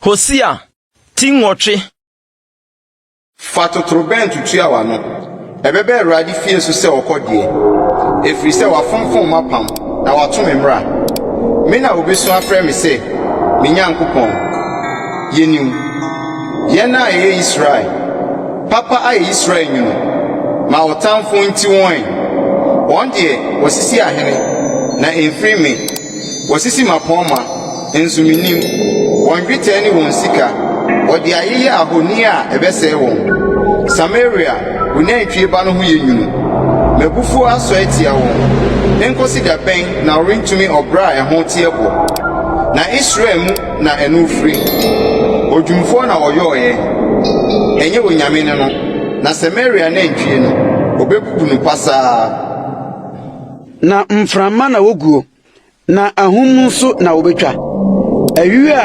Hosea Chapter. Fatotrobentu tuawa no. Ebebe Awurade fie so se okodie. Efiri se wafonfon mapam na wato memra. Me na obesu afre me se, me Nyankopon. Yenim. Ye na ye Israel. Papa aye Israel nyuno. Ma otamfo nti won. Won de wasisi ahene na emfiri me. Wasisi mapoma enzuminim. Won gwete ni won sika. Odi ayeye ahoni a ebese won. Samaria unantwie ba no ho yenyunu. Mebufu aso etia won. Enkosi da ben na orintumi obra ehon tiebo. Na Israel mu na enufri. Odwumfo na oyoye. Enye wonyame ne no. Na Samaria na ntwie no obebubu no pasa. Na mframa na woguo. Na ahum nso na wobetwa. Awiwa